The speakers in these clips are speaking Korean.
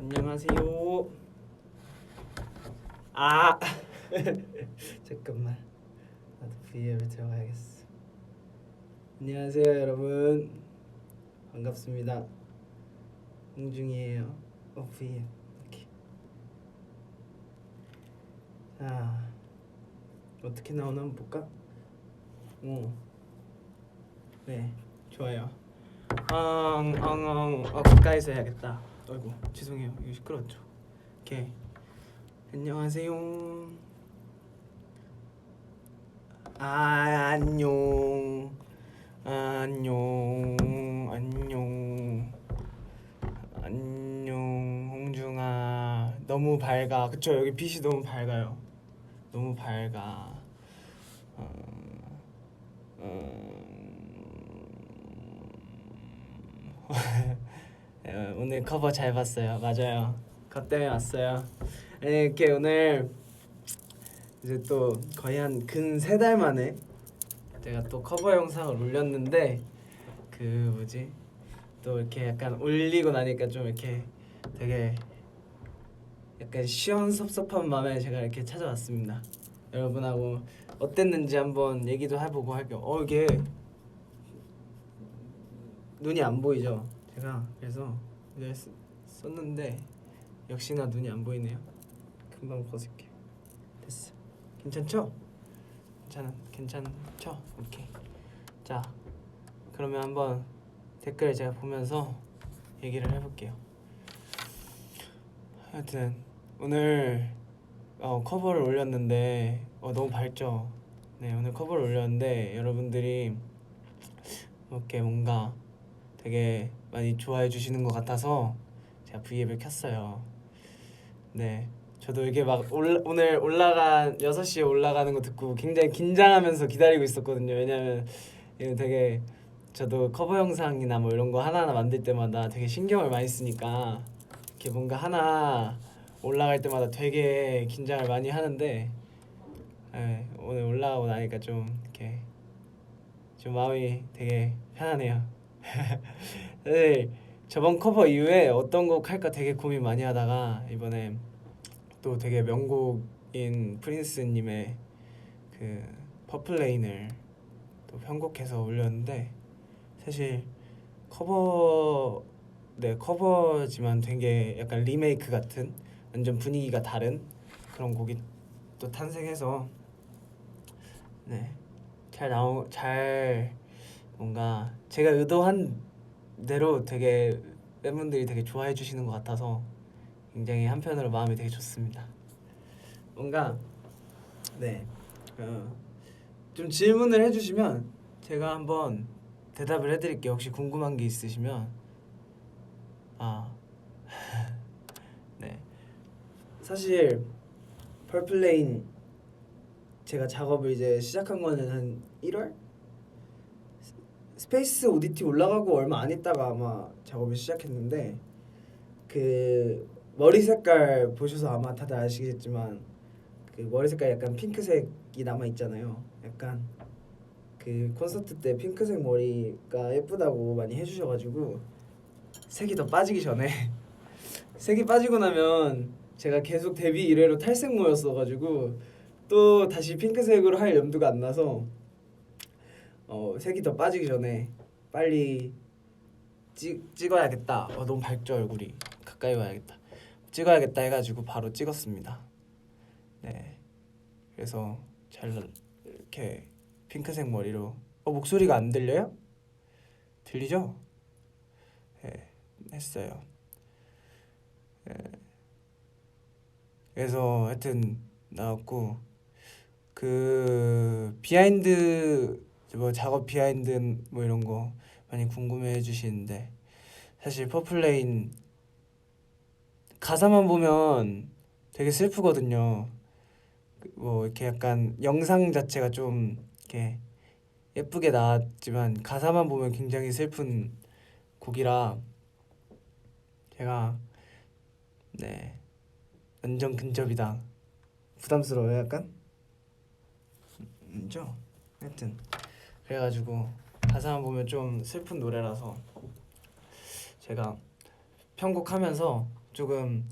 안녕하세요. 아 잠깐만, 나도 V앱에 들어가야겠어. 안녕하세요 여러분, 반갑습니다. 홍중이에요. V앱 이렇게. 자, 어떻게 나오나 한번 볼까? 네, 좋아요. 가까이서 해야겠다. 아이고 죄송해요, 이거 시끄러웠죠. 오케이. 안녕하세요. 안녕. 안녕 홍중아. 너무 밝아. 그쵸, 여기 빛이 너무 밝아요. 너무 밝아. 오늘 커버 잘 봤어요. 맞아요, 그 때문에 왔어요. 이렇게 오늘 이제 또 거의 한 근 3달 만에 제가 또 커버 영상을 올렸는데, 그 뭐지, 또 이렇게 약간 올리고 나니까 좀 이렇게 되게 약간 시원섭섭한 마음에 제가 이렇게 찾아왔습니다. 여러분하고 어땠는지 한번 얘기도 해보고 할게요. 이게 눈이 안 보이죠? 제가 그래서 이걸 썼는데 역시나 눈이 안 보이네요. 금방 벗을게요. 됐어. 괜찮죠? 괜찮죠? 오케이. 자, 그러면 한번 댓글을 제가 보면서 얘기를 해볼게요. 하여튼 오늘 커버를 올렸는데 너무 밝죠? 네, 오늘 커버를 올렸는데 여러분들이 이렇게 뭔가 되게 많이 좋아해 주시는 것 같아서 제가 V앱을 켰어요. 네, 저도 이게 막 오늘 올라간 6시에 올라가는 거 듣고 굉장히 긴장하면서 기다리고 있었거든요. 왜냐면 이게 되게, 저도 커버 영상이나 뭐 이런 거 하나하나 만들 때마다 되게 신경을 많이 쓰니까 이렇게 뭔가 하나 올라갈 때마다 되게 긴장을 많이 하는데, 네, 오늘 올라가고 나니까 좀 이렇게 좀 마음이 되게 편하네요. 사실 저번 커버 이후에 어떤 곡 할까 되게 고민 많이 하다가 이번에 또 되게 명곡인 프린스님의 그 퍼플레인을 또 편곡해서 올렸는데, 사실 커버, 네, 커버지만 되게 약간 리메이크 같은, 완전 분위기가 다른 그런 곡이 또 탄생해서 네, 잘 뭔가 제가 의도한 대로 되게 팬분들이 되게 좋아해 주시는 것 같아서 굉장히 한편으로 마음이 되게 좋습니다. 뭔가 네, 좀 질문을 해주시면 제가 한번 대답을 해드릴게요. 혹시 궁금한 게 있으시면. 네, 사실 펄플레인 제가 작업을 이제 시작한 거는 한 1월? 스페이스 오디티 올라가고 얼마 안 있다가 아마 작업을 시작했는데, 그 머리 색깔 보셔서 아마 다들 아시겠지만 그 머리 색깔 약간 핑크색이 남아 있잖아요. 약간 그 콘서트 때 핑크색 머리가 예쁘다고 많이 해주셔가지고 색이 더 빠지기 전에 색이 빠지고 나면 제가 계속 데뷔 이래로 탈색모였어가지고 또 다시 핑크색으로 할 염두가 안 나서 색이 더 빠지기 전에 빨리 찍어야겠다. 너무 밝죠 얼굴이. 가까이 와야겠다. 찍어야겠다 해가지고 바로 찍었습니다. 네, 그래서 잘 이렇게 핑크색 머리로. 목소리가 안 들려요? 들리죠? 네, 했어요. 네, 그래서 하여튼 나왔고, 그 비하인드, 뭐 작업 비하인드 뭐 이런 거 많이 궁금해 해주시는데, 사실 퍼플레인 가사만 보면 되게 슬프거든요. 뭐 이렇게 약간 영상 자체가 좀 이렇게 예쁘게 나왔지만 가사만 보면 굉장히 슬픈 곡이라 제가, 네, 완전 근접이다. 부담스러워요 약간? 죠? 하여튼 그래가지고 가사만 보면 좀 슬픈 노래라서 제가 편곡하면서 조금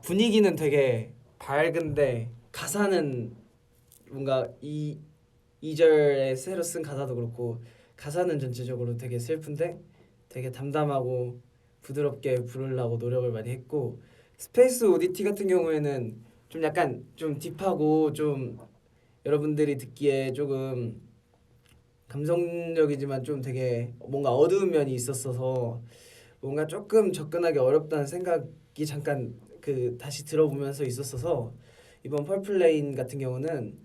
분위기는 되게 밝은데 가사는 뭔가 이절에 새로 쓴 가사도 그렇고 가사는 전체적으로 되게 슬픈데 되게 담담하고 부드럽게 부르려고 노력을 많이 했고 스페이스 오디티 같은 경우에는 좀 약간 좀 딥하고 좀 여러분들이 듣기에 조금 감성적이지만 좀 되게 뭔가 어두운 면이 있었어서 뭔가 조금 접근하기 어렵다는 생각이 잠깐 그 다시 들어보면서 있었어서 이번 펄플레인 같은 경우는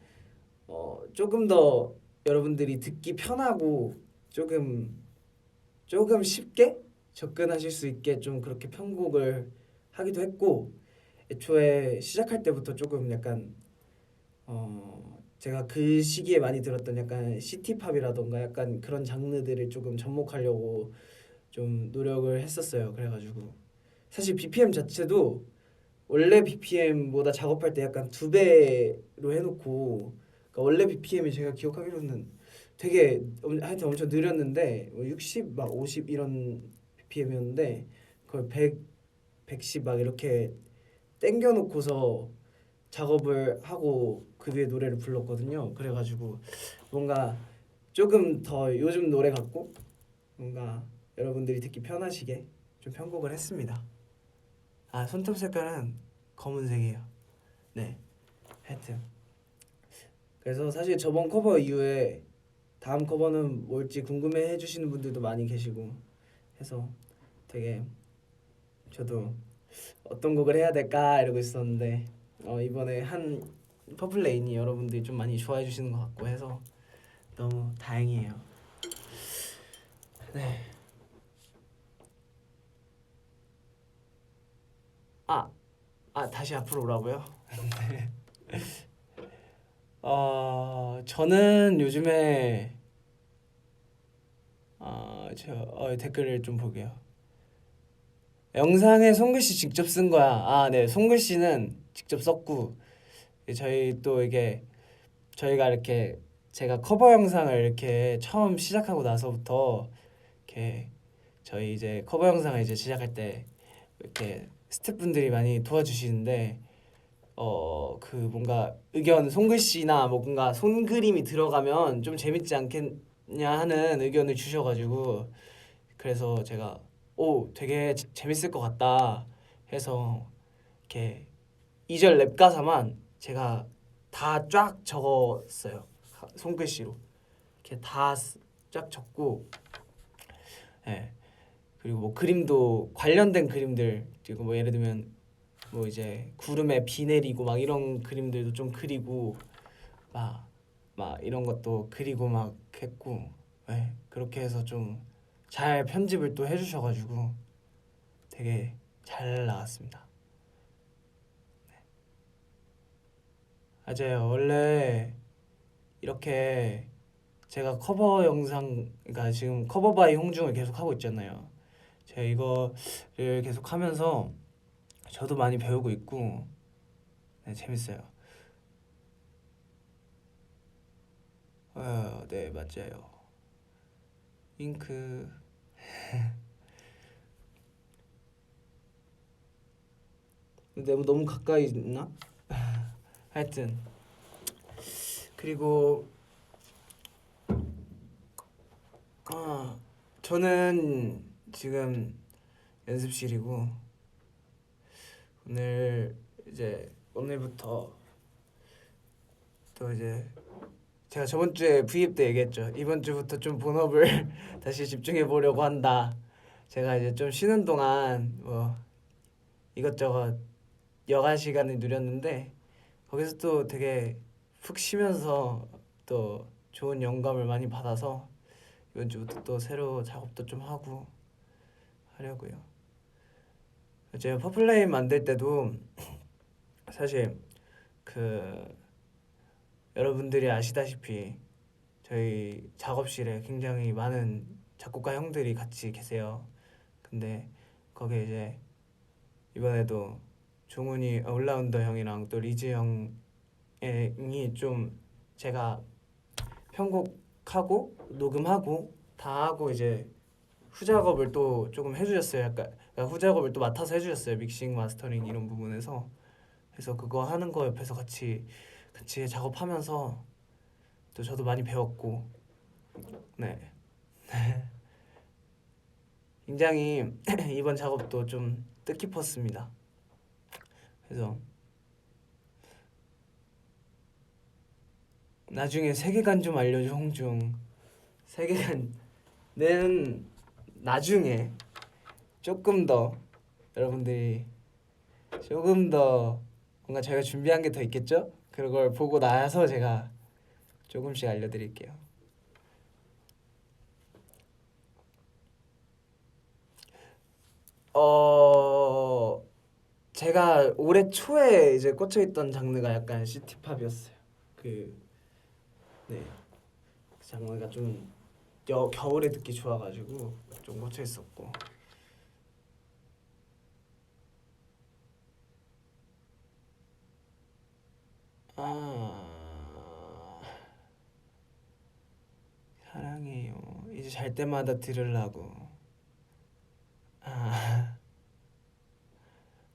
조금 더 여러분들이 듣기 편하고 조금 쉽게 접근하실 수 있게 좀 그렇게 편곡을 하기도 했고 애초에 시작할 때부터 조금 약간 제가 그 시기에 많이 들었던 약간 시티팝이라던가 약간 그런 장르들을 조금 접목하려고 좀 노력을 했었어요. 그래가지고 사실 BPM 자체도 원래 BPM보다 작업할 때 약간 2배로 해놓고 그러니까 원래 BPM이 제가 기억하기로는 되게 하여튼 엄청 느렸는데 60 막 50 이런 BPM이었는데 그걸 100, 110 막 이렇게 땡겨놓고서 작업을 하고 그 위에 노래를 불렀거든요. 그래가지고 뭔가 조금 더 요즘 노래 같고 뭔가 여러분들이 듣기 편하시게 좀 편곡을 했습니다. 아 손톱 색깔은 검은색이에요. 네, 하여튼 그래서 사실 저번 커버 이후에 다음 커버는 뭘지 궁금해 해주시는 분들도 많이 계시고 해서 되게 저도 어떤 곡을 해야 될까 이러고 있었는데 이번에 한 퍼플레인이 여러분들이 좀 많이 좋아해 주시는 것 같고 해서 너무 다행이에요. 네. 아, 다시 앞으로 오라고요? 네. 저는 요즘에 댓글을 좀 볼게요. 영상에 손글씨 직접 쓴 거야. 네. 손글씨는 직접 썼고 저희 또 이게 저희가 이렇게 제가 커버 영상을 이렇게 처음 시작하고 나서부터 이렇게 저희 이제 커버 영상을 이제 시작할 때 이렇게 스태프분들이 많이 도와주시는데 그 뭔가 의견 손글씨나 뭐 뭔가 손그림이 들어가면 좀 재밌지 않겠냐 하는 의견을 주셔가지고 그래서 제가 되게 재밌을 것 같다 해서 이렇게 2절 랩 가사만 제가 다 쫙 적었어요. 손글씨로 이렇게 다 쫙 적고 예. 그리고 뭐 그림도 관련된 그림들 그리고 뭐 예를 들면 뭐 이제 구름에 비 내리고 막 이런 그림들도 좀 그리고 막 이런 것도 그리고 막 했고 그렇게 해서 좀 잘 편집을 또 해주셔가지고 되게 잘 나왔습니다. 맞아요. 원래 이렇게 제가 커버 영상 그러니까 지금 커버바이 홍중을 계속 하고 있잖아요. 제가 이거를 계속 하면서 저도 많이 배우고 있고 재밌어요. 네 맞아요. 잉크 내가 너무 가까이 있나? 하여튼 그리고 저는 지금 연습실이고 오늘부터 또 이제 제가 저번 주에 V앱 때 얘기했죠. 이번 주부터 좀 본업을 다시 집중해 보려고 한다. 제가 이제 좀 쉬는 동안 뭐 이것저것 여가 시간을 누렸는데 거기서 또 되게 푹 쉬면서 또 좋은 영감을 많이 받아서 이번 주부터 또 새로 작업도 좀 하고 하려고요. 제가 퍼플레임 만들 때도 사실 그 여러분들이 아시다시피 저희 작업실에 굉장히 많은 작곡가 형들이 같이 계세요. 근데 거기에 이제 이번에도 종훈이 올라운더 형이랑 또 리즈 형이 좀 제가 편곡하고 녹음하고 다 하고 이제 후작업을 또 조금 해주셨어요. 약간 후작업을 또 맡아서 해주셨어요. 믹싱, 마스터링 이런 부분에서. 그래서 그거 하는 거 옆에서 같이 작업하면서 또 저도 많이 배웠고, 네, 굉장히 이번 작업도 좀 뜻깊었습니다. 그래서 나중에 세계관 좀 알려줘, 홍중. 세계관은 나중에 조금 더 여러분들이 조금 더 뭔가 저희가 준비한 게 더 있겠죠? 그런 걸 보고 나서 제가 조금씩 알려드릴게요. 제가 올해 초에 이제 꽂혀있던 장르가 약간 시티팝이었어요. 네, 그 장르가 좀 겨울에 듣기 좋아가지고 좀 꽂혀있었고. 사랑해요. 이제 잘 때마다 들으려고.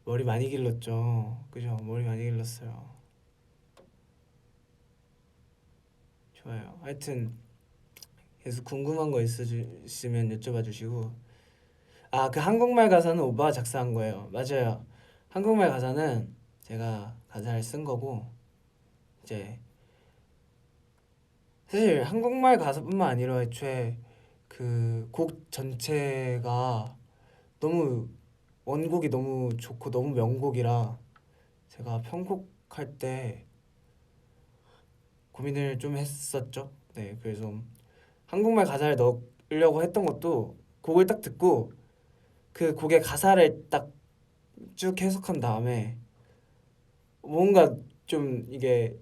머리 많이 길렀죠. 그죠? 머리 많이 길렀어요. 좋아요. 하여튼 계속 궁금한 거 있으면 여쭤봐 주시고. 그 한국말 가사는 오빠가 작사한 거예요. 맞아요. 한국말 가사는 제가 가사를 쓴 거고, 이제 사실 한국말 가사뿐만 아니라 애초에 그 곡 전체가 너무 원곡이 너무 좋고 너무 명곡이라 제가 편곡할 때 고민을 좀 했었죠. 네, 그래서 한국말 가사를 넣으려고 했던 것도 곡을 딱 듣고 그 곡의 가사를 딱 쭉 해석한 다음에 뭔가 좀 이게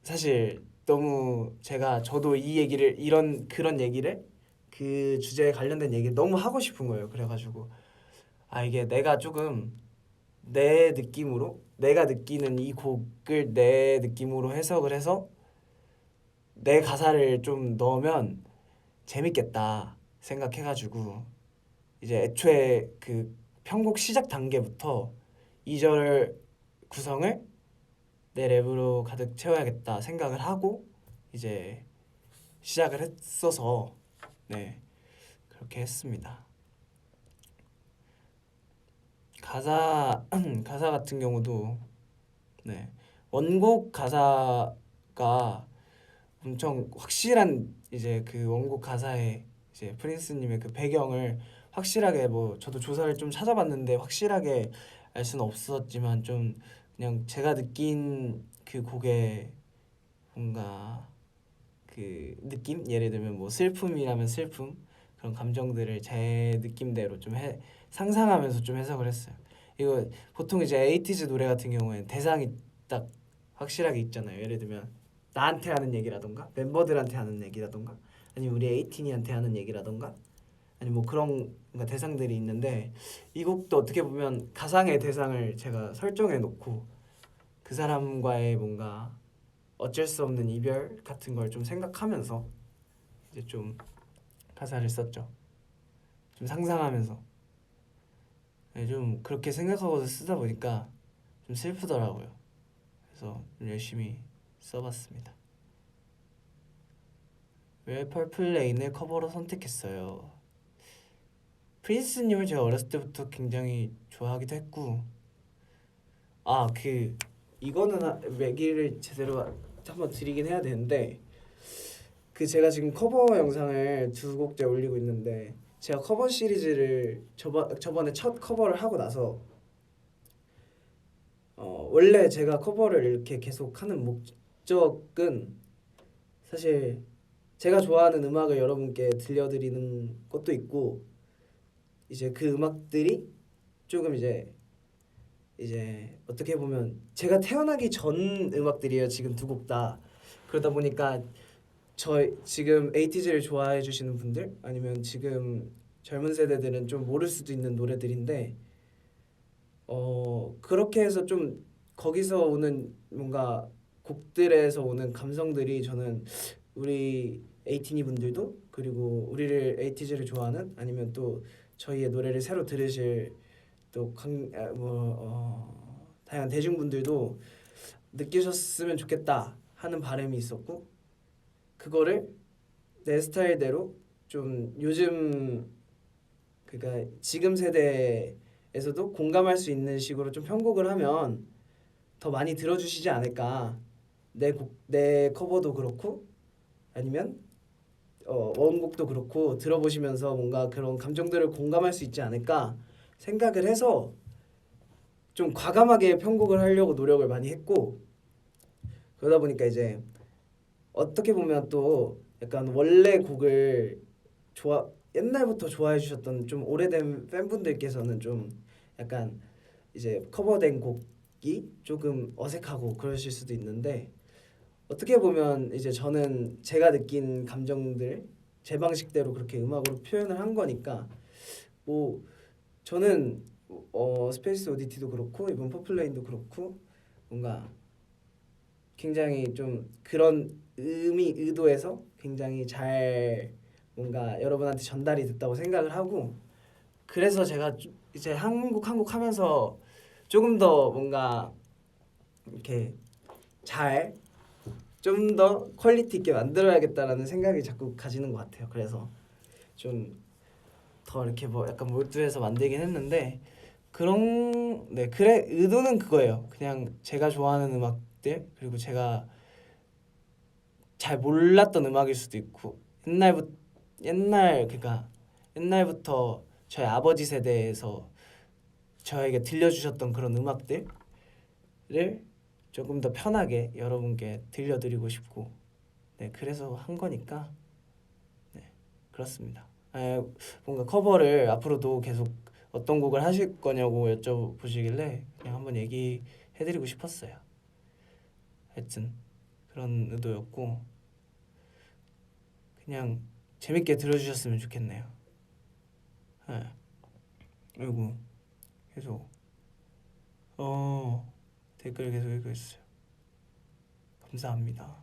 사실 너무 저도 이 얘기를 그런 얘기를 그 주제에 관련된 얘기를 너무 하고 싶은 거예요. 그래가지고 이게 내가 조금 내 느낌으로 내가 느끼는 이 곡을 내 느낌으로 해석을 해서 내 가사를 좀 넣으면 재밌겠다 생각해가지고 이제 애초에 그 편곡 시작 단계부터 2절 구성을 내 랩으로 가득 채워야겠다 생각을 하고 이제 시작을 했어서 네, 그렇게 했습니다. 가사 같은 경우도 네, 원곡 가사가 엄청 확실한 이제 그 원곡 가사에 이제 프린스님의 그 배경을 확실하게 뭐 저도 조사를 좀 찾아봤는데 확실하게 알 수는 없었지만 좀 그냥 제가 느낀 그 곡의 뭔가 그 느낌, 예를 들면 뭐 슬픔이라면 슬픔, 그런 감정들을 제 느낌대로 좀 상상하면서 좀 해석을 했어요. 이거 보통 이제 에이티즈 노래 같은 경우에는 대상이 딱 확실하게 있잖아요. 예를 들면 나한테 하는 얘기라던가 멤버들한테 하는 얘기라던가 아니면 우리 에이틴이한테 하는 얘기라던가 아니 뭐 그런 뭔가 대상들이 있는데 이 곡도 어떻게 보면 가상의 대상을 제가 설정해 놓고 그 사람과의 뭔가 어쩔 수 없는 이별 같은 걸 좀 생각하면서 이제 좀 가사를 썼죠. 좀 상상하면서. 네, 좀 그렇게 생각하고 쓰다 보니까 좀 슬프더라고요. 그래서 좀 열심히 써봤습니다. 왜 펄플 레인을 커버로 선택했어요? 프린스님을 제가 어렸을 때부터 굉장히 좋아하기도 했고 이거는 얘기를 제대로 한번 드리긴 해야 되는데 그 제가 지금 커버 영상을 두 곡째 올리고 있는데 제가 커버 시리즈를 저번에 첫 커버를 하고 나서 원래 제가 커버를 이렇게 계속 하는 목적은 사실 제가 좋아하는 음악을 여러분께 들려드리는 것도 있고 이제 그 음악들이 조금 이제 어떻게 보면 제가 태어나기 전 음악들이에요. 지금 두 곡 다. 그러다 보니까 지금 에이티즈를 좋아해 주시는 분들 아니면 지금 젊은 세대들은 좀 모를 수도 있는 노래들인데 그렇게 해서 좀 거기서 오는 뭔가 곡들에서 오는 감성들이 저는 우리 에이티니 분들도 그리고 우리를 에이티즈를 좋아하는 아니면 또 저희의 노래를 새로 들으실 또 다양한 대중분들도 느끼셨으면 좋겠다 하는 바람이 있었고, 그거를 내 스타일대로 좀 요즘, 그러니까 지금 세대에서도 공감할 수 있는 식으로 좀 편곡을 하면 더 많이 들어주시지 않을까. 내 커버도 그렇고 아니면 원곡도 그렇고 들어보시면서 뭔가 그런 감정들을 공감할 수 있지 않을까 생각을 해서 좀 과감하게 편곡을 하려고 노력을 많이 했고, 그러다 보니까 이제 어떻게 보면 또 약간 원래 곡을 옛날부터 좋아해 주셨던 좀 오래된 팬분들께서는 좀 약간 이제 커버된 곡이 조금 어색하고 그러실 수도 있는데, 어떻게 보면 이제 저는 제가 느낀 감정들 제 방식대로 그렇게 음악으로 표현을 한 거니까, 뭐 저는 스페이스 오디티도 그렇고 이번 퍼플레인도 그렇고 뭔가 굉장히 좀 그런 의도에서 굉장히 잘 뭔가 여러분한테 전달이 됐다고 생각을 하고, 그래서 제가 이제 한 곡 하면서 조금 더 뭔가 이렇게 잘 좀 더 퀄리티 있게 만들어야겠다라는 생각이 자꾸 가지는 것 같아요. 그래서 좀 더 이렇게 뭐 약간 몰두해서 만들긴 했는데, 그래 의도는 그거예요. 그냥 제가 좋아하는 음악들, 그리고 제가 잘 몰랐던 음악일 수도 있고 그러니까 옛날부터 저희 아버지 세대에서 저에게 들려주셨던 그런 음악들을 조금 더 편하게 여러분께 들려드리고 싶고, 네, 그래서 한 거니까, 네, 그렇습니다. 뭔가 커버를 앞으로도 계속 어떤 곡을 하실 거냐고 여쭤보시길래 그냥 한번 얘기해드리고 싶었어요. 하여튼 그런 의도였고, 그냥 재밌게 들어주셨으면 좋겠네요. 네. 그리고 계속 댓글 계속 읽고 있어요. 감사합니다.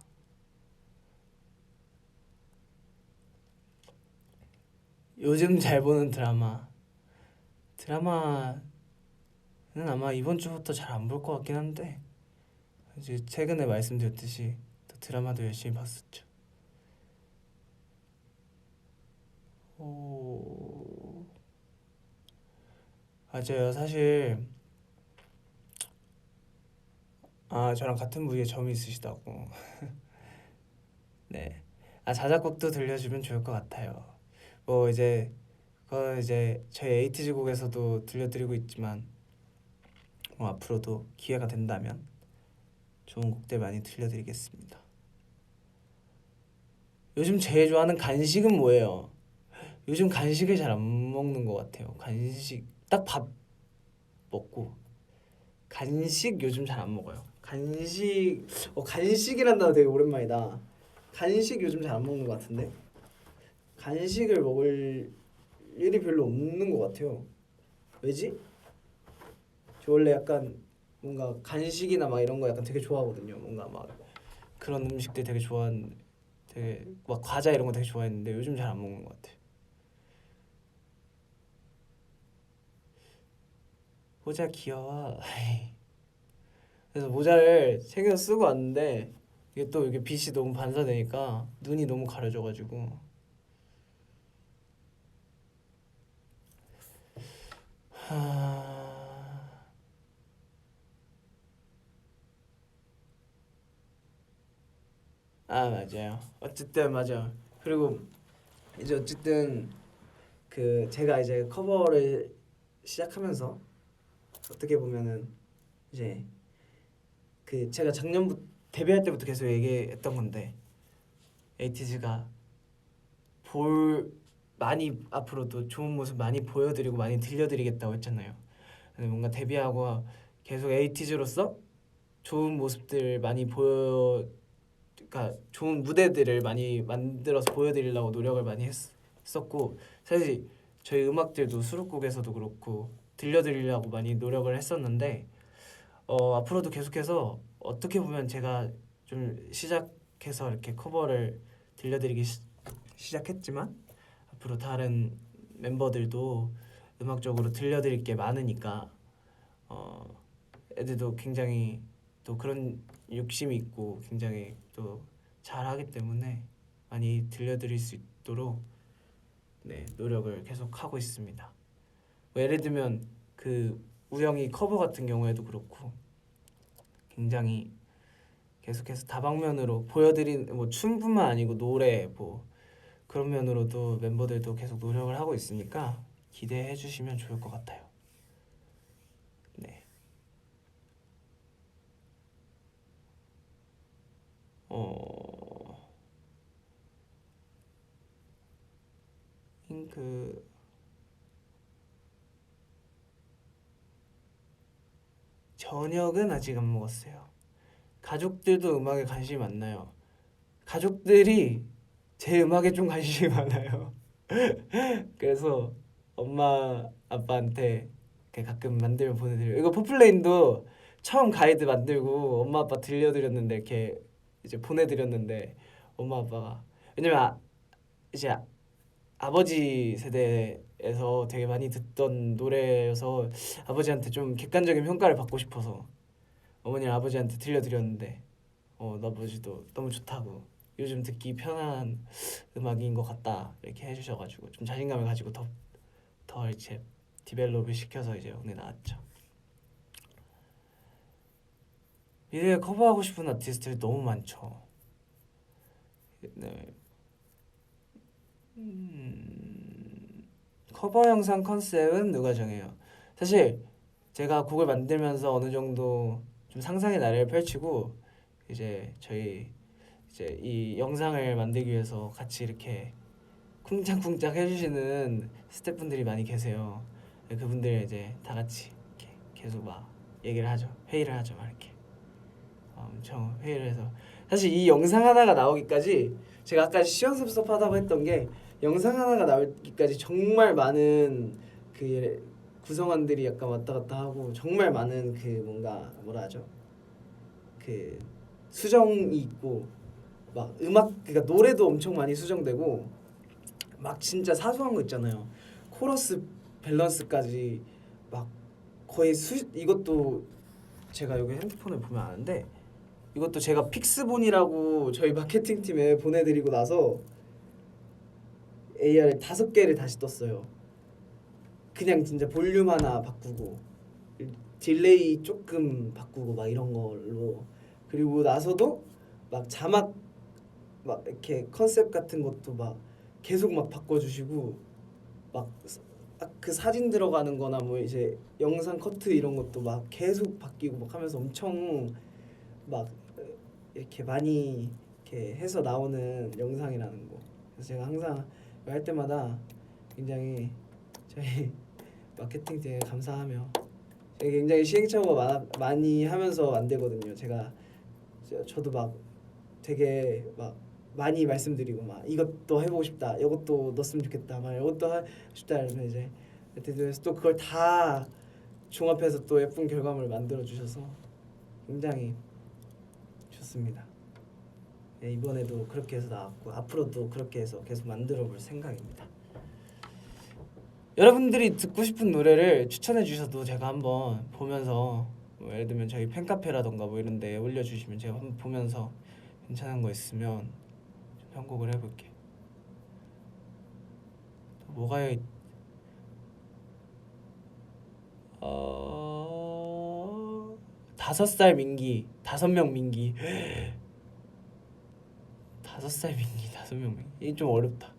요즘 잘 보는 드라마는 아마 이번 주부터 잘 안 볼 것 같긴 한데, 이제 최근에 말씀드렸듯이 또 드라마도 열심히 봤었죠. 맞아요. 사실 저랑 같은 부위에 점이 있으시다고. 네. 자작곡도 들려주면 좋을 것 같아요. 뭐 이제 저희 에이티즈 곡에서도 들려드리고 있지만, 뭐 앞으로도 기회가 된다면 좋은 곡들 많이 들려드리겠습니다. 요즘 제일 좋아하는 간식은 뭐예요? 요즘 간식을 잘 안 먹는 것 같아요. 간식 딱 밥 먹고, 간식 요즘 잘 안 먹어요. 간식이란 단어 되게 오랜만이다. 간식 요즘 잘 안 먹는 것 같은데, 간식을 먹을 일이 별로 없는 것 같아요. 왜지? 저 원래 약간 뭔가 간식이나 막 이런 거 약간 되게 좋아하거든요. 뭔가 막 그런 음식들 되게 막 과자 이런 거 되게 좋아했는데 요즘 잘 안 먹는 것 같아요. 모자 귀여워. 그래서 모자를 챙겨 쓰고 왔는데, 이게 또 이게 빛이 너무 반사되니까 눈이 너무 가려져가지고. 맞아요. 어쨌든 맞아. 그리고 이제 어쨌든 제가 이제 커버를 시작하면서 어떻게 보면은 이제 제가 작년부터 데뷔할 때부터 계속 얘기했던 건데, 에이티즈가 많이 앞으로도 좋은 모습 많이 보여드리고 많이 들려드리겠다고 했잖아요. 근데 뭔가 데뷔하고 계속 에이티즈로서 좋은 모습들 많이 그러니까 좋은 무대들을 많이 만들어서 보여드리려고 노력을 많이 했었고, 사실 저희 음악들도 수록곡에서도 그렇고 들려드리려고 많이 노력을 했었는데, 앞으로도 계속해서 어떻게 보면 제가 좀 시작해서 이렇게 커버를 들려드리기 시작했지만, 앞으로 다른 멤버들도 음악적으로 들려드릴 게 많으니까 애들도 굉장히 또 그런 욕심이 있고 굉장히 또 잘하기 때문에 많이 들려드릴 수 있도록 네, 노력을 계속 하고 있습니다. 뭐 예를 들면 그 우영이 커버 같은 경우에도 그렇고 굉장히 계속해서 다방면으로 보여드린 뭐 춤뿐만 아니고 노래 뭐 그런 면으로도 멤버들도 계속 노력을 하고 있으니까 기대해 주시면 좋을 것 같아요. 네. 그 저녁은 아직 안 먹었어요. 가족들도 음악에 관심이 많나요? 가족들이 제 음악에 좀 관심이 많아요. 그래서 엄마 아빠한테 이렇게 가끔 만들면 보내드려요. 이거 포플레인도 처음 가이드 만들고 엄마 아빠 들려드렸는데 이렇게 이제 보내드렸는데 엄마 아빠가 왜냐면 이제 아버지 세대에서 되게 많이 듣던 노래여서 아버지한테 좀 객관적인 평가를 받고 싶어서 어머니랑 아버지한테 들려드렸는데 아버지도 너무 좋다고 요즘 듣기 편한 음악인 것 같다 이렇게 해주셔가지고 좀 자신감을 가지고 더 이제 디벨롭을 시켜서 이제 오늘 나왔죠. 미래에 커버하고 싶은 아티스트들 너무 많죠. 네. 커버 영상 컨셉은 누가 정해요? 사실 제가 곡을 만들면서 어느 정도 좀 상상의 나래를 펼치고 이제 저희 이제 이 영상을 만들기 위해서 같이 이렇게 쿵짝쿵짝 해주시는 스태프분들이 많이 계세요. 그분들 이제 다 같이 이렇게 계속 막 얘기를 하죠. 회의를 하죠. 막 이렇게 엄청 회의를 해서 사실 이 영상 하나가 나오기까지 제가 아까 시원섭섭하다고 했던 게 영상 하나가 나오기까지 정말 많은 그 구성원들이 약간 왔다 갔다 하고 정말 많은 그 뭔가 뭐라 하죠? 그 수정이 있고 막 음악 그러니까 노래도 엄청 많이 수정되고 막 진짜 사소한 거 있잖아요. 코러스 밸런스까지 막 거의 이것도 제가 여기 핸드폰을 보면 아는데 이것도 제가 픽스본이라고 저희 마케팅 팀에 보내드리고 나서 AR 5개를 다시 떴어요. 그냥 진짜 볼륨 하나 바꾸고 딜레이 조금 바꾸고 막 이런 걸로 그리고 나서도 막 자막 막 이렇게 컨셉 같은 것도 막 계속 막 바꿔주시고 막 그 사진 들어가는 거나 뭐 이제 영상 커트 이런 것도 막 계속 바뀌고 막 하면서 엄청 막 이렇게 많이 이렇게 해서 나오는 영상이라는 거. 그래서 제가 항상 할 때마다 굉장히 저희 마케팅팀에 감사하며 제가 굉장히 시행착오가 많이 하면서 안 되거든요. 저도 막 되게 막 많이 말씀드리고 막 이것도 해보고 싶다, 이것도 넣었으면 좋겠다, 막 이것도 하고 싶다 이러면 이제 대표에서 또 그걸 다 종합해서 또 예쁜 결과물을 만들어 주셔서 굉장히 좋습니다. 네, 이번에도 그렇게 해서 나왔고 앞으로도 그렇게 해서 계속 만들어 볼 생각입니다. 여러분들이 듣고 싶은 노래를 추천해 주셔도 제가 한번 보면서 뭐 예를 들면 저희 팬카페라던가 뭐 이런 데 올려주시면 제가 한번 보면서 괜찮은 거 있으면 편곡을 해볼게. 뭐가 5살 민기 5명 민기 5살 민기 5명 민기 이게 좀 어렵다.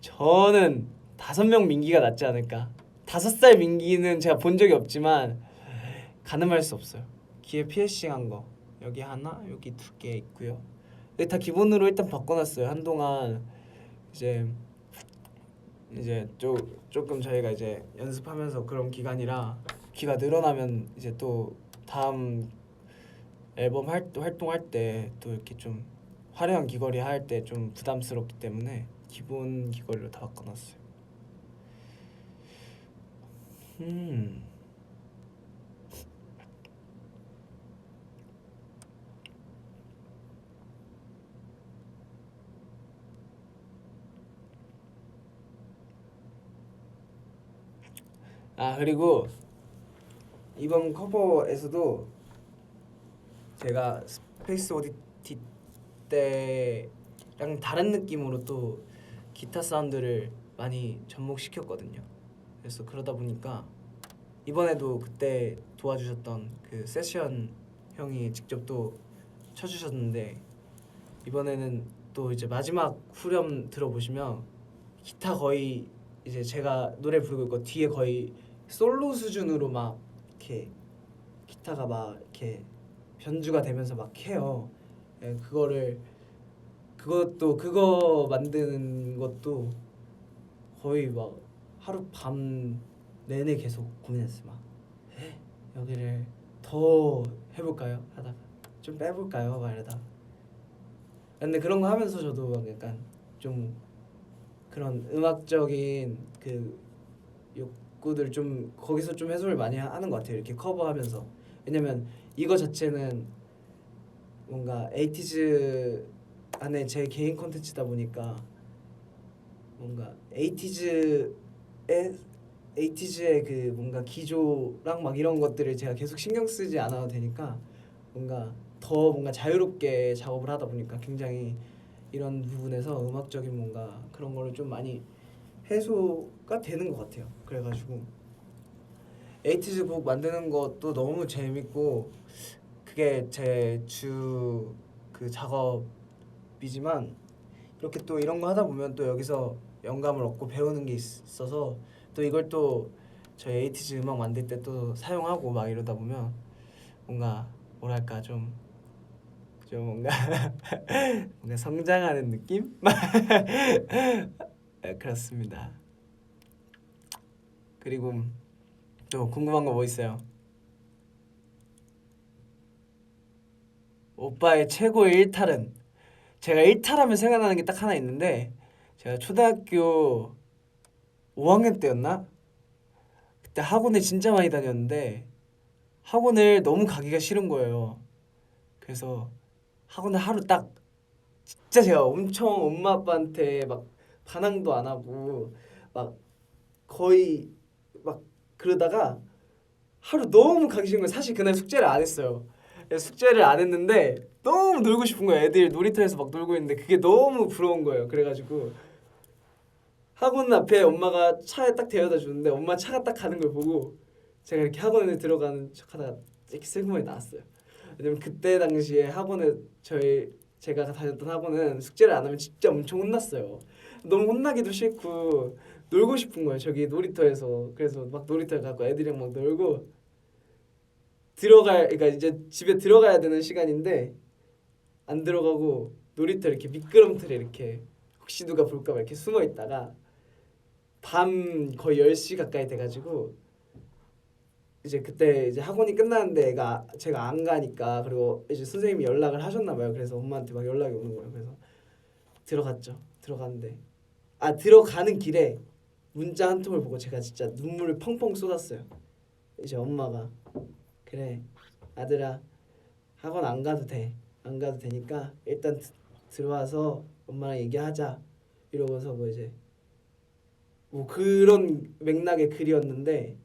저는 5명 민기가 낫지 않을까. 5살 민기는 제가 본 적이 없지만 가늠할 수 없어요. 귀에 피어싱한 거 여기 하나 여기 2개 있고요. 근데 다 기본으로 일단 바꿔놨어요. 한동안 이제 조금 저희가 이제 연습하면서 그런 기간이라 귀가 늘어나면 이제 또 다음 앨범 활동할 때 또 이렇게 좀 화려한 귀걸이 할 때 좀 부담스럽기 때문에 기본 귀걸이로 다 바꿔놨어요. 음. 아 그리고 이번 커버에서도 제가 스페이스 오디티 때랑 다른 느낌으로 또 기타 사운드를 많이 접목시켰거든요. 그래서 그러다 보니까 이번에도 그때 도와주셨던 그 세션 형이 직접 또 쳐주셨는데 이번에는 또 이제 마지막 후렴 들어보시면 기타 거의 이제 제가 노래 부르고 있고 뒤에 거의 솔로 수준으로 막 이렇게 기타가 막 이렇게 변주가 되면서 막 해요. 예, 그거 만드는 것도 거의 막 하루 밤 내내 계속 고민했어. 막 여기를 더 해볼까요? 하다가 좀 빼볼까요? 막 이러다가 근데 그런 거 하면서 저도 막 약간 좀 그런 음악적인 그 욕구들 좀 거기서 좀 해소를 많이 하는 것 같아요. 이렇게 커버하면서. 왜냐면 이거 자체는 뭔가 에이티즈 안에 제 개인 콘텐츠다 보니까 뭔가 에이티즈의 그 뭔가 기조랑 막 이런 것들을 제가 계속 신경 쓰지 않아도 되니까 뭔가 더 뭔가 자유롭게 작업을 하다 보니까 굉장히 이런 부분에서 음악적인 뭔가 그런 거를 좀 많이 해소가 되는 것 같아요. 그래가지고 에이티즈 곡 만드는 것도 너무 재밌고 그게 제 주 그 작업이지만 이렇게 또 이런 거 하다 보면 또 여기서 영감을 얻고 배우는 게 있어서 또 이걸 또 저희 에이티즈 음악 만들 때 또 사용하고 막 이러다 보면 뭔가 뭐랄까 좀 뭔가 뭔가 성장하는 느낌? 네, 그렇습니다. 그리고 또 궁금한 거 뭐 있어요? 오빠의 최고의 일탈은 제가 일탈하면 생각나는 게 딱 하나 있는데 제가 초등학교 5학년 때였나? 그때 학원을 진짜 많이 다녔는데 학원을 너무 가기가 싫은 거예요. 그래서 학원을 하루 딱 진짜 제가 엄청 엄마 아빠한테 막 반항도 안 하고 막 거의 막 그러다가 하루 너무 가기 싫은 거예요. 사실 그날 숙제를 안 했어요. 그래서 숙제를 안 했는데 너무 놀고 싶은 거예요. 애들 놀이터에서 막 놀고 있는데 그게 너무 부러운 거예요. 그래가지고 학원 앞에 엄마가 차에 딱 데려다 주는데 엄마 차가 딱 가는 걸 보고 제가 이렇게 학원에 들어가는 척하다가 이렇게 슬그머니 나왔어요. 왜냐면 그때 당시에 제가 다녔던 학원은 숙제를 안 하면 진짜 엄청 혼났어요. 너무 혼나기도 싫고 놀고 싶은 거예요. 저기 놀이터에서. 그래서 막 놀이터에 가고 애들이랑 막 놀고 그러니까 이제 집에 들어가야 되는 시간인데 안 들어가고 놀이터 이렇게 미끄럼틀에 이렇게 혹시 누가 볼까 봐 이렇게 숨어 있다가 밤 거의 10시 가까이 돼가지고 이제 그때 이제 학원이 끝나는데 제가 안 가니까 그리고 이제 선생님이 연락을 하셨나 봐요. 그래서 엄마한테 막 연락이 오는 거예요. 그래서 들어갔죠. 들어갔는데 들어가는 길에 문자 한 통을 보고 제가 진짜 눈물을 펑펑 쏟았어요. 이제 엄마가 그래 아들아 학원 안 가도 돼. 안 가도 되니까 일단 들어와서 엄마랑 얘기하자. 이러고서 뭐 이제 뭐 그런 맥락의 글이었는데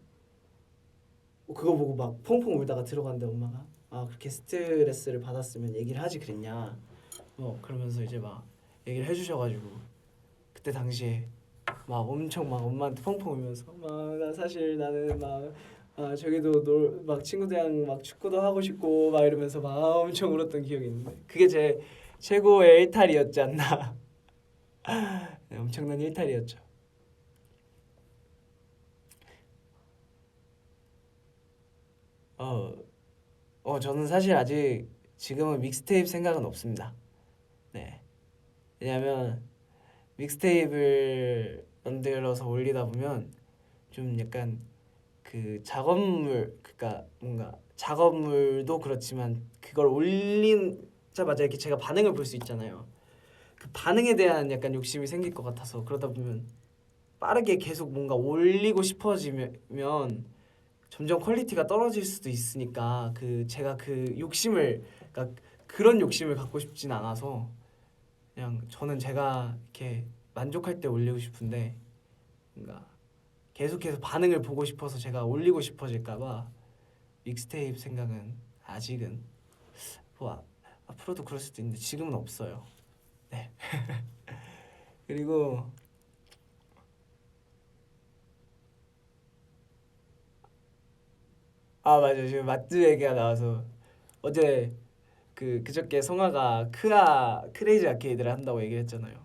그거 보고 막 펑펑 울다가 들어갔는데 엄마가 그렇게 스트레스를 받았으면 얘기를 하지 그랬냐 그러면서 이제 막 얘기를 해주셔가지고 그때 당시에 막 엄청 막 엄마한테 펑펑 울면서 막 나 사실 나는 막 저기도 막 친구들이랑 막 축구도 하고 싶고 막 이러면서 막 엄청 울었던 기억이 있는데 그게 제 최고의 일탈이었지 않나. 네, 엄청난 일탈이었죠. 어, 저는 사실 아직 지금은 믹스테이프 생각은 없습니다. 네. 왜냐면 믹스테이프를 만들어서 올리다 보면 좀 약간 그 작업물 그러니까 뭔가 작업물도 그렇지만 그걸 올리자마자 이렇게 제가 반응을 볼 수 있잖아요. 그 반응에 대한 약간 욕심이 생길 것 같아서 그러다 보면 빠르게 계속 뭔가 올리고 싶어지면 점점 퀄리티가 떨어질 수도 있으니까 제가 그 욕심을 그러니까 그런 욕심을 갖고 싶진 않아서 그냥 저는 제가 이렇게 만족할 때 올리고 싶은데 뭔가 계속해서 반응을 보고 싶어서 제가 올리고 싶어질까봐 믹스테이프 생각은 아직은 뭐 앞으로도 그럴 수도 있는데 지금은 없어요. 네. 그리고 맞아, 지금 맛집 얘기가 나와서 어제 그저께 성화가 크레이지 아케이드를 한다고 얘기를 했잖아요.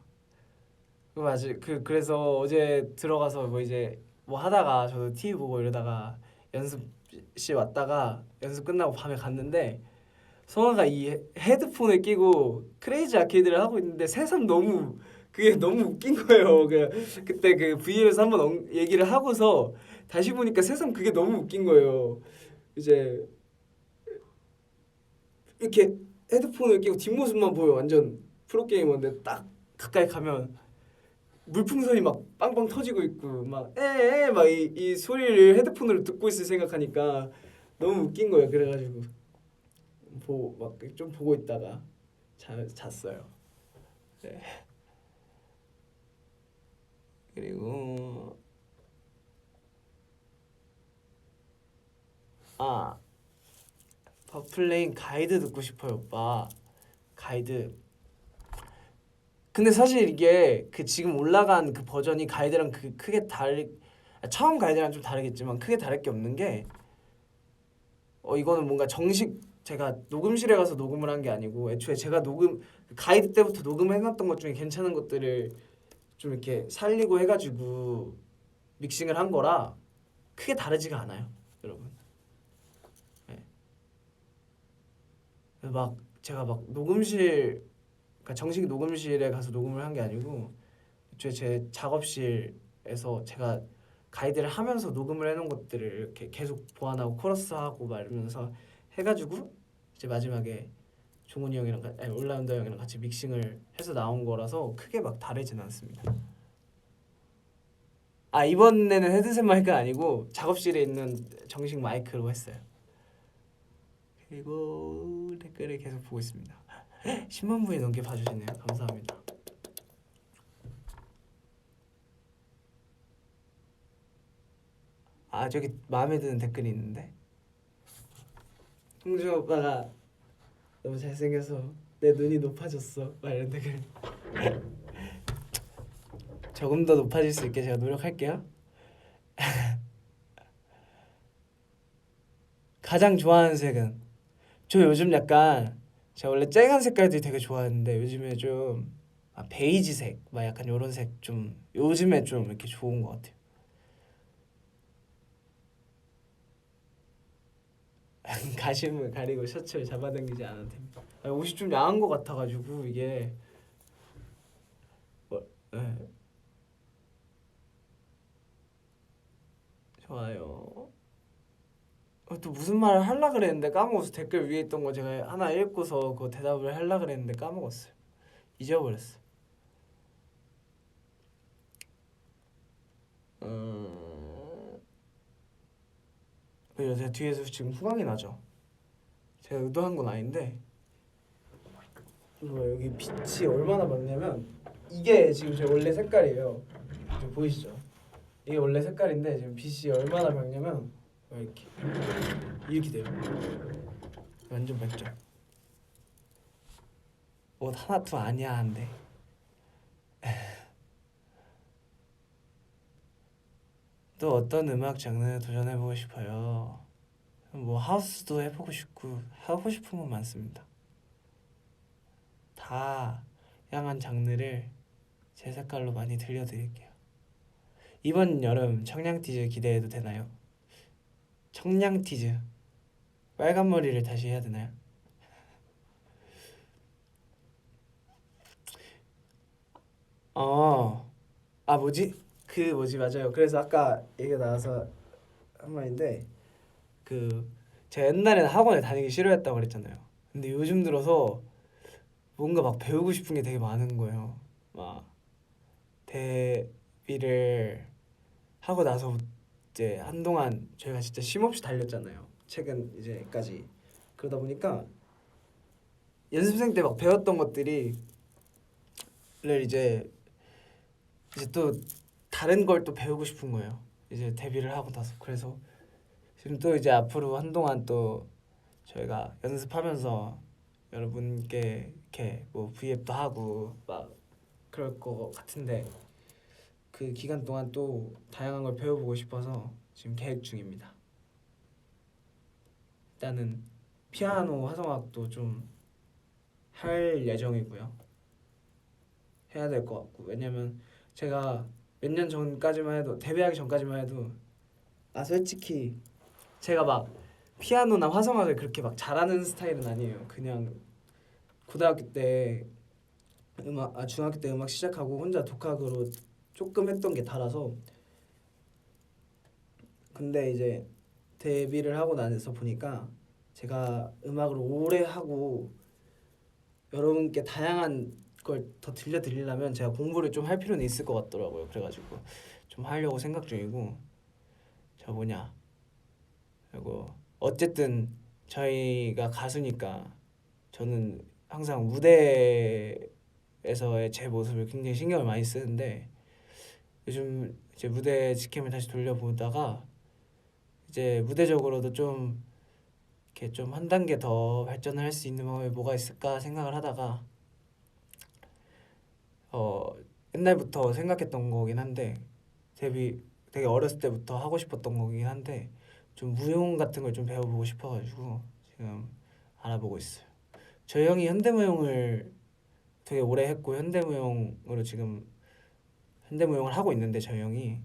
그 맞아. 그래서 어제 들어가서 뭐 이제 뭐 하다가 저도 TV 보고 이러다가 연습실 왔다가 연습 끝나고 밤에 갔는데 성화가 이 헤드폰을 끼고 크레이지 아케이드를 하고 있는데 새삼 너무 그게 너무 웃긴 거예요. 그때 그 V에서 한번 얘기를 하고서 다시 보니까 새삼 그게 너무 웃긴 거예요. 이제 이렇게 헤드폰을 끼고 뒷모습만 보여. 완전 프로게이머인데 딱 가까이 가면 물풍선이 막 빵빵 터지고 있고 막 에에 막 이 소리를 헤드폰으로 듣고 있을 생각하니까 너무 웃긴 거예요. 그래가지고 막 좀 보고 있다가 잤어요. 네. 그리고 버플레인 가이드 듣고 싶어요, 오빠. 가이드. 근데 사실 이게 그 지금 올라간 그 버전이 가이드랑 크게 처음 가이드랑 좀 다르겠지만 크게 다를 게 없는 게 이거는 뭔가 정식 제가 녹음실에 가서 녹음을 한 게 아니고 애초에 제가 가이드 때부터 녹음해놨던 것 중에 괜찮은 것들을 좀 이렇게 살리고 해가지고 믹싱을 한 거라 크게 다르지가 않아요, 여러분. 네. 막 제가 막 그러니까 정식 녹음실에 가서 녹음을 한 게 아니고 애초에 제 작업실에서 제가 가이드를 하면서 녹음을 해놓은 것들을 이렇게 계속 보완하고 코러스하고 막 이러면서 해가지고 이제 마지막에 종훈이 형이랑 올라운더 형이랑 같이 믹싱을 해서 나온 거라서 크게 막 다르진 않습니다. 이번에는 헤드셋 마이크가 아니고 작업실에 있는 정식 마이크로 했어요. 그리고 댓글을 계속 보고 있습니다. 10만 분이 넘게 봐주시네요. 감사합니다. 저기 마음에 드는 댓글이 있는데 홍준 오빠가 너무 잘생겨서 내 눈이 높아졌어 막 이런 댓글. 조금 더 높아질 수 있게 제가 노력할게요. 가장 좋아하는 색은 저 요즘 약간 제가 원래 쨍한 색깔들이 되게 좋아했는데 요즘에 좀 베이지색 막 약간 요런 색 좀 요즘에 좀 이렇게 좋은 것 같아요. 가심을 가리고 셔츠를 잡아당기지 않아도 됩니다. 옷이 좀 야한 것 같아가지고 이게 네. 좋아요. 또 무슨 말을 하려 그랬는데 까먹었어. 댓글 위에 있던 거 제가 하나 읽고서 그 대답을 하려 그랬는데 까먹었어요. 잊어버렸어. 그리고 제가 뒤에서 지금 후광이 나죠. 제가 의도한 건 아닌데 여기 빛이 얼마나 많냐면 이게 지금 제 원래 색깔이에요. 지금 보이시죠? 이게 원래 색깔인데 지금 빛이 얼마나 밝냐면 이렇게 돼요. 완전 밝죠. 옷 하나도 아니야 한데. 또 어떤 음악 장르 도전해보고 싶어요? 뭐 하우스도 해보고 싶고 하고 싶은 건 많습니다. 다양한 장르를 제 색깔로 많이 들려드릴게요. 이번 여름 청량티즈 기대해도 되나요? 청량티즈 빨간 머리를 다시 해야 되나요? 뭐지? 맞아요. 그래서 아까 얘기가 나와서 한 말인데 제가 옛날에는 학원에 다니기 싫어했다고 그랬잖아요. 근데 요즘 들어서 뭔가 막 배우고 싶은 게 되게 많은 거예요. 막 데뷔를 하고 나서 이제 한동안 저희가 진짜 쉼없이 달렸잖아요. 최근 이제까지 그러다 보니까 연습생 때 막 배웠던 것들이 이제 또 다른 걸 또 배우고 싶은 거예요. 이제 데뷔를 하고 나서 그래서 지금 또 이제 앞으로 한동안 또 저희가 연습하면서 여러분께 이렇게 뭐 V앱도 하고 막 그럴 것 같은데 그 기간 동안 또 다양한 걸 배워보고 싶어서 지금 계획 중입니다. 일단은 피아노 화성학도 좀 할 예정이고요. 해야 될 것 같고 왜냐면 제가 몇 년 전까지만 해도 데뷔하기 전까지만 해도 솔직히 제가 막 피아노나 화성학을 그렇게 막 잘하는 스타일은 아니에요. 그냥 고등학교 때 중학교 때 음악 시작하고 혼자 독학으로 조금 했던 게 다라서 근데 이제 데뷔를 하고 나서 보니까 제가 음악을 오래 하고 여러분께 다양한 걸 더 들려드리려면 제가 공부를 좀 할 필요는 있을 것 같더라고요. 그래가지고 좀 하려고 생각 중이고 저 뭐냐 그리고 어쨌든 저희가 가수니까 저는 항상 무대에서의 제 모습을 굉장히 신경을 많이 쓰는데 요즘 이제 무대 직캠을 다시 돌려보다가 이제 무대적으로도 좀 이렇게 좀 한 단계 더 발전을 할 수 있는 방법이 뭐가 있을까 생각을 하다가 옛날부터 생각했던 거긴 한데 데뷔 되게 어렸을 때부터 하고 싶었던 거긴 한데 좀 무용 같은 걸 좀 배워보고 싶어가지고 지금 알아보고 있어요. 저희 형이 현대무용을 되게 오래 했고 현대무용으로 지금 현대무용을 하고 있는데 저희 형이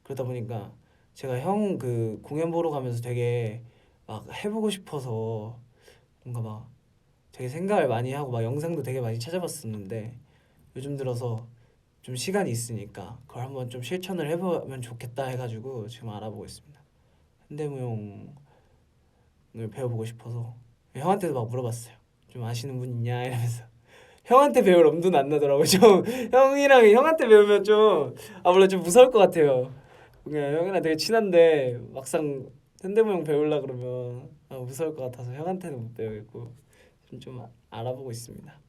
그러다 보니까 제가 형 그 공연 보러 가면서 되게 막 해보고 싶어서 뭔가 막 되게 생각을 많이 하고 막 영상도 되게 많이 찾아봤었는데 요즘 들어서 좀 시간이 있으니까 그걸 한번 좀 실천을 해보면 좋겠다 해가지고 지금 알아보고 있습니다. 현대무용을 배워보고 싶어서 형한테도 막 물어봤어요. 좀 아시는 분 있냐 이러면서 형한테 배울 엄두는 안 나더라고요. 좀 형이랑 형한테 배우면 좀 물론 좀 무서울 것 같아요. 그냥 형이랑 되게 친한데 막상 현대무용 배우려 그러면 무서울 것 같아서 형한테는 못 배우겠고 좀 알아보고 있습니다.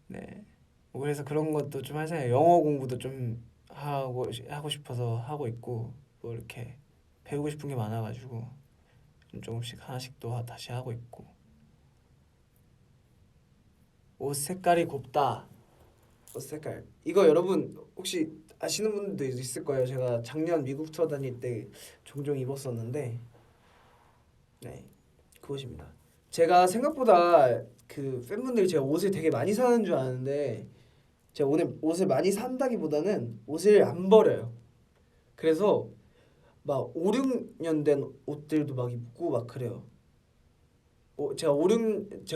네. 그래서 그런 것도 좀 하잖아요. 영어 공부도 좀 하고 싶어서 하고 있고 뭐 이렇게 배우고 싶은 게 많아가지고 좀 조금씩 하나씩 또 다시 하고 있고 옷 색깔이 곱다. 옷 색깔 이거 여러분 혹시 아시는 분들도 있을 거예요. 제가 작년 미국 투어 다닐 때 종종 입었었는데 네 그것입니다. 제가 생각보다 그 팬분들이 제가 옷을 되게 많이 사는 줄 아는데 제가 오늘 옷을 많이 산다기보다는 옷을 안 버려요. 그래서 막 5, 6년 된 옷들도 막 입고 막 그래요. 제가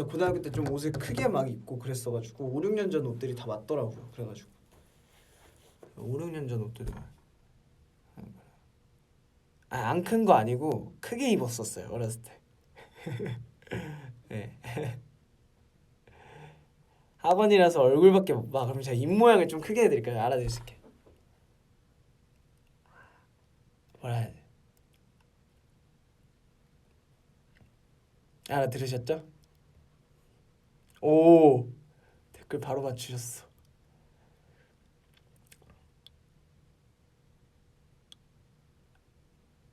고등학교 때 좀 옷을 크게 막 입고 그랬어가지고 5, 6년 전 옷들이 다 맞더라고요. 그래가지고 5, 6년 전 옷들이 안 큰 거 아니고 크게 입었었어요 어렸을 때. 네. 학원이라서 얼굴밖에 못 봐. 그럼 제가 입 모양을 좀 크게 해드릴까요? 알아들을 수 있게. 뭐라 해야 돼? 알아들으셨죠? 오 댓글 바로 맞추셨어.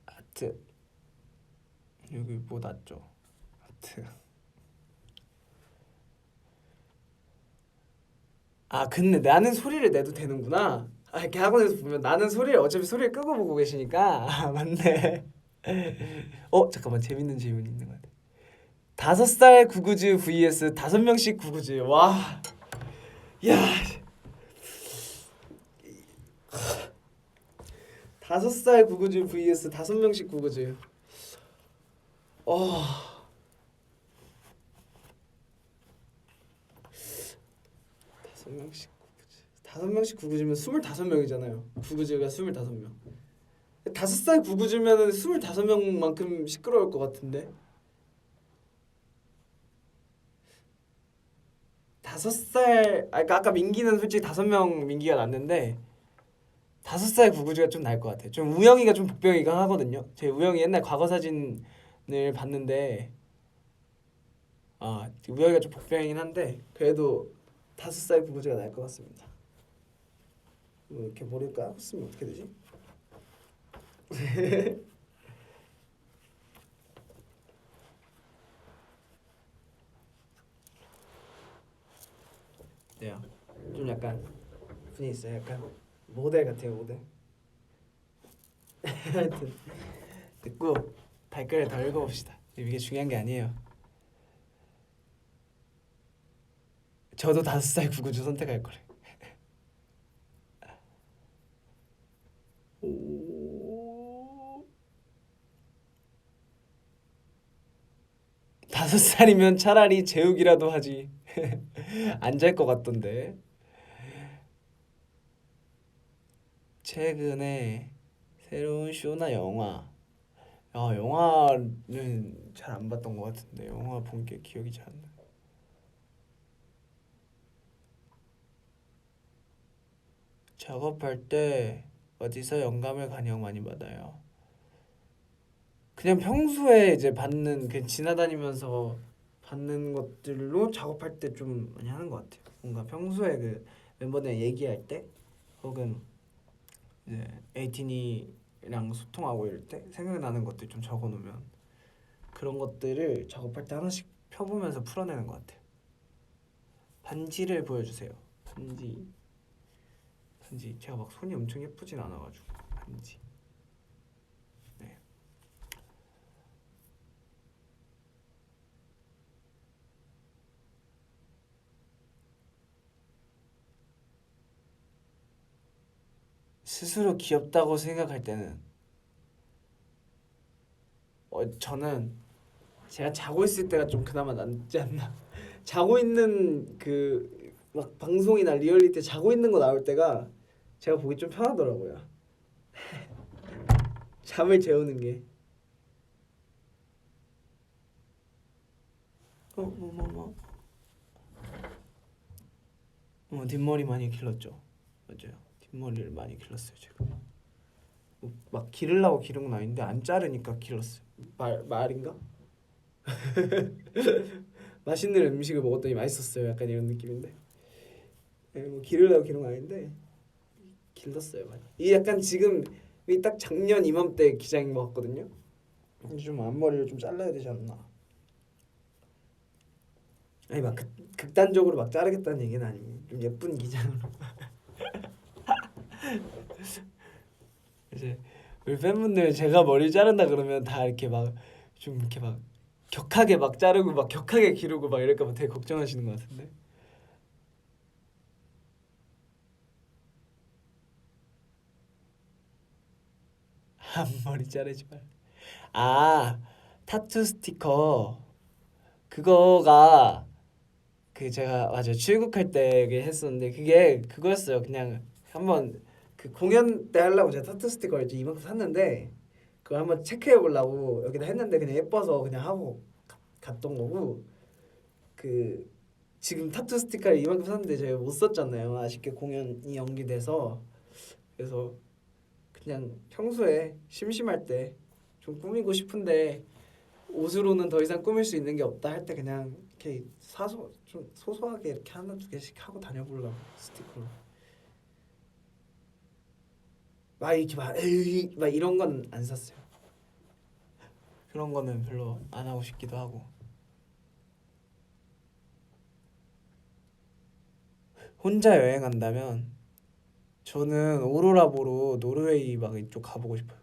하트 여기 뭐 났죠? 하트. 근데 나는 소리를 내도 되는구나. 이렇게 학원에서 보면 나는 소리를 어차피 소리를 끄고 보고 계시니까 맞네. 잠깐만 재밌는 질문이 있는 것 같아. 5살 구구즈 vs 5명씩 구구즈. 와, 야, 5살 구구즈 vs 5명씩 구구즈. 어, 5명씩 구구즈. 5명씩 구구즈면 25명이잖아요. 구구즈가 25명. 5살 구구즈면은 25명만큼 시끄러울 것 같은데. 5살 그러니까 아까 민기는 솔직히 5명 민기가 낫는데 5살 구구즈가 좀 나을 것 같아요. 좀 우영이가 좀 복병이가 하거든요. 제 우영이 옛날 과거 사진을 봤는데 우영이가 좀 복병이긴 한데 그래도 5살 구구즈가 나을 것 같습니다. 뭐 이렇게 머리를 감았으면 어떻게 되지? 네요. 좀 약간 분위 있어요. 약간 모델 같아요, 모델. 하여튼 듣고 댓글을 더 읽어봅시다. 이게 중요한 게 아니에요. 저도 5살 구구주 선택할 거래. 오... 5살이면 차라리 재욱이라도 하지. 안 잘 것 같던데. 최근에 새로운 쇼나 영화. 영화는 잘 안 봤던 것 같은데 영화 본 게 기억이 잘 안 나. 작업할 때 어디서 영감을 가장 많이 받아요? 그냥 평소에 이제 받는 그 지나다니면서 받는 것들로 작업할 때 좀 많이 하는 것 같아요. 뭔가 평소에 그 멤버들 얘기할 때 혹은 이제 에이틴이랑 소통하고 이럴 때 생각나는 것들 좀 적어놓으면 그런 것들을 작업할 때 하나씩 펴보면서 풀어내는 것 같아요. 반지를 보여주세요. 반지 제가 막 손이 엄청 예쁘진 않아가지고 반지. 네. 스스로 귀엽다고 생각할 때는 저는 제가 자고 있을 때가 좀 그나마 낫지 않나. 자고 있는 그 막 방송이나 리얼리티 자고 있는 거 나올 때가 제가 보기 좀 편하더라고요. 잠을 재우는 게. 뒷머리 많이 길렀죠. 맞아요. 뒷머리를 많이 길렀어요 제가. 막 기르려고 기른 건 아닌데 안 자르니까 길렀어요. 말인가? 맛있는 음식을 먹었더니 맛있었어요. 약간 이런 느낌인데. 네, 뭐 기르려고 기른 건 아닌데 길렀어요 많이. 이게 약간 지금 딱 작년 이맘때 기장인 것 같거든요. 이제 좀 앞머리를 좀 잘라야 되지 않나. 아니 막 극단적으로 막 자르겠다는 얘기는 아니고 좀 예쁜 기장으로. 이제 우리 팬분들 제가 머리 자른다 그러면 다 이렇게 막 좀 이렇게 막 격하게 막 자르고 막 격하게 기르고 막 이럴까 봐 되게 걱정하시는 것 같은데. 앞머리 자르지 말. 아, 타투 스티커 그거가 그 제가 맞아요 출국할 때 그게 했었는데 그게 그거였어요. 그냥 한번 그 공연 때 하려고 제가 타투 스티커를 이제 이만큼 샀는데 그걸 한번 체크해 보려고 여기다 했는데 그냥 예뻐서 그냥 하고 갔던 거고. 그 지금 타투 스티커를 이만큼 샀는데 제가 못 썼잖아요. 아쉽게 공연이 연기돼서. 그래서 그냥 평소에 심심할 때 좀 꾸미고 싶은데 옷으로는 더 이상 꾸밀 수 있는 게 없다 할 때 그냥 이렇게 좀 소소하게 이렇게 하나 두 개씩 하고 다녀보려고 스티커로. 막 이렇게 막 에이 막 이런 건 안 샀어요. 그런 거는 별로 안 하고 싶기도 하고. 혼자 여행한다면 저는 오로라 보러 노르웨이 막 이쪽 가보고 싶어요.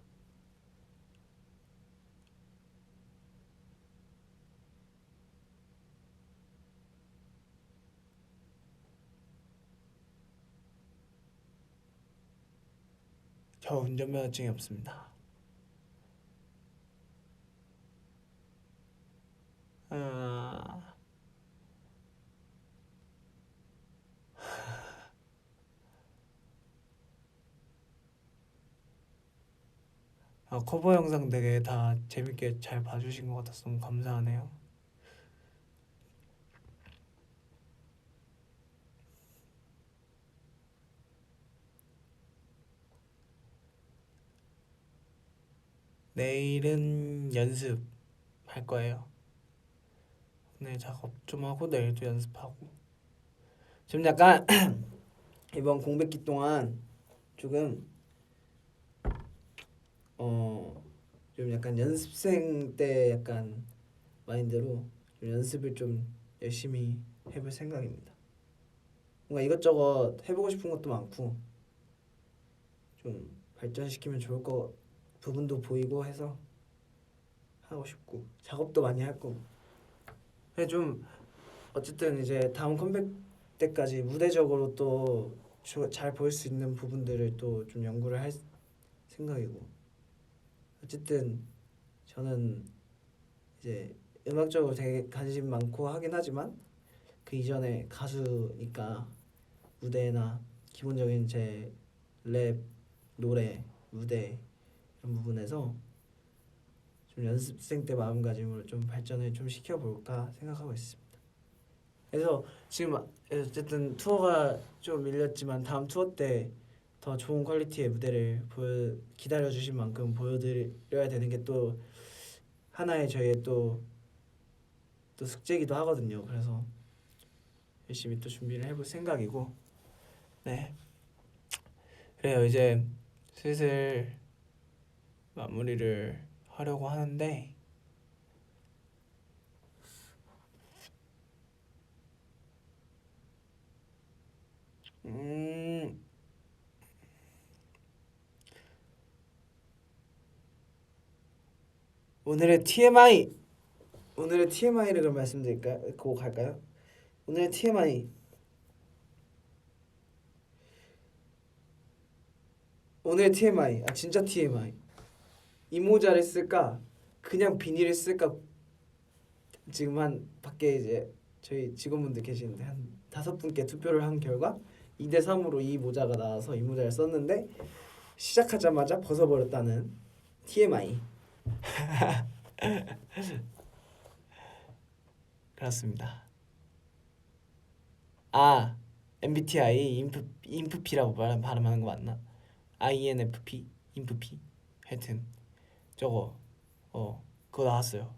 저 운전면허증이 없습니다. 아, 커버 영상 되게 다 재밌게 잘 봐주신 것 같아서 너무 감사하네요. 내일은 연습할 거예요. 오늘 작업 좀 하고 내일도 연습하고. 지금 약간 이번 공백기 동안 조금 좀 약간 연습생 때 약간 마인드로 좀 연습을 좀 열심히 해볼 생각입니다. 뭔가 이것저것 해보고 싶은 것도 많고 좀 발전시키면 좋을 것 부분도 보이고 해서 하고 싶고 작업도 많이 할 거고. 근데 좀 어쨌든 이제 다음 컴백 때까지 무대적으로 또 잘 보일 수 있는 부분들을 또 좀 연구를 할 생각이고. 어쨌든 저는 이제 음악적으로 되게 관심 많고 하긴 하지만 그 이전에 가수니까 무대나 기본적인 제 랩, 노래, 무대 이런 부분에서 좀 연습생 때 마음가짐으로 좀 발전을 좀 시켜볼까 생각하고 있습니다. 그래서 지금 어쨌든 투어가 좀 밀렸지만 다음 투어 때 더 좋은 퀄리티의 무대를 기다려주신 만큼 보여드려야 되는 게 또 하나의 저희의 또 숙제이기도 하거든요. 그래서 열심히 또 준비를 해볼 생각이고. 네, 그래요. 이제 슬슬 마무리를 하려고 하는데 음 오늘의 TMI를 그럼 말씀드릴까요? 그거 갈까요? 오늘의 TMI. 오늘의 TMI. 아 진짜 TMI. 이 모자를 쓸까? 그냥 비닐을 쓸까? 지금 한 밖에 이제 저희 직원분들 계시는데 한 5분께 투표를 한 결과 2대 3으로 이 모자가 나와서 이 모자를 썼는데 시작하자마자 벗어버렸다는 TMI. 그렇습니다. 아, MBTI 인프피라고 발음하는 거 맞나? INFP 인프피. 하여튼 저거 그거 나왔어요.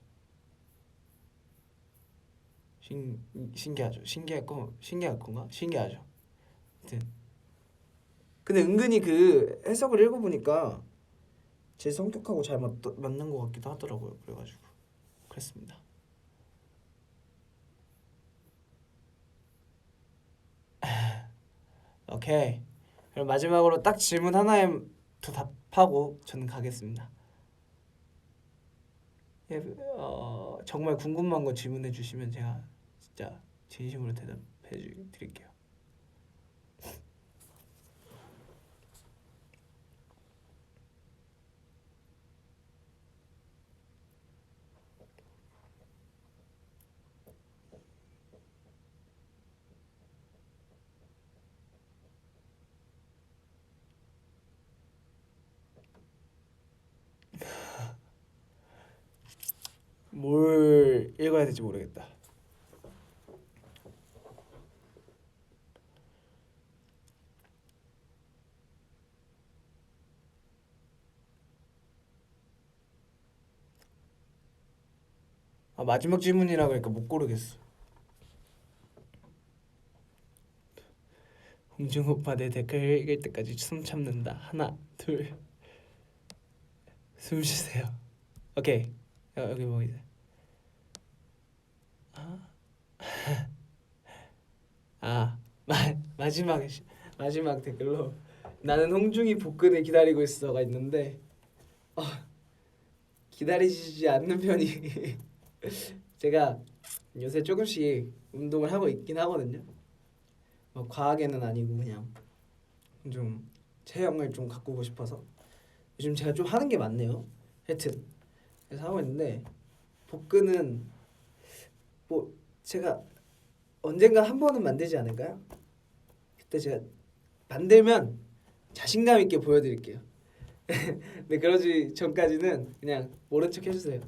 신기하죠. 신기할 건가? 신기하죠. 하여튼 근데 은근히 그 해석을 읽어보니까 제 성격하고 잘 맞는 것 같기도 하더라고요. 그래가지고 그랬습니다. 오케이. 그럼 마지막으로 딱 질문 하나에 더 답하고 저는 가겠습니다. 예, 정말 궁금한 거 질문해 주시면 제가 진짜 진심으로 대답해 드릴게요. 뭘 읽어야 될지 모르겠다. 아, 마지막 질문이라 그러니까 못 고르겠어. 홍중 오빠 내 댓글 읽을 때까지 숨 참는다. 하나, 둘, 숨 쉬세요. 오케이. 여기 뭐 이제 아, 아 마지막 마지막 댓글로 나는 홍중이 복근을 기다리고 있어가 있는데 기다리시지 않는 편이 제가 요새 조금씩 운동을 하고 있긴 하거든요. 과하게는 아니고 그냥 좀 체형을 좀 가꾸고 싶어서 요즘 제가 좀 하는 게 많네요. 하여튼 그래서 하고 있는데 복근은 뭐 제가 언젠가 한 번은 만들지 않을까요? 그때 제가 만들면 자신감 있게 보여드릴게요. 근데 그러지 전까지는 그냥 모른 척 해주세요.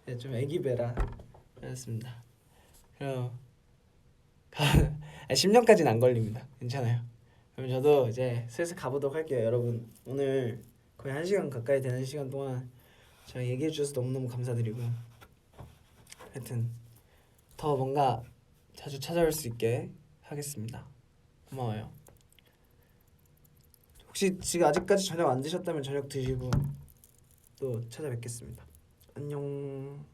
네, 좀 애기배라 그렇습니다. 그럼 10년까지는 안 걸립니다. 괜찮아요. 그럼 저도 이제 슬슬 가보도록 할게요. 여러분 오늘 거의 1시간 가까이 되는 시간 동안 저 얘기해 주셔서 너무너무 감사드리고 하여튼 더 뭔가 자주 찾아올 수 있게 하겠습니다. 고마워요. 혹시 지금 아직까지 저녁 안 드셨다면 저녁 드시고 또 찾아뵙겠습니다. 안녕.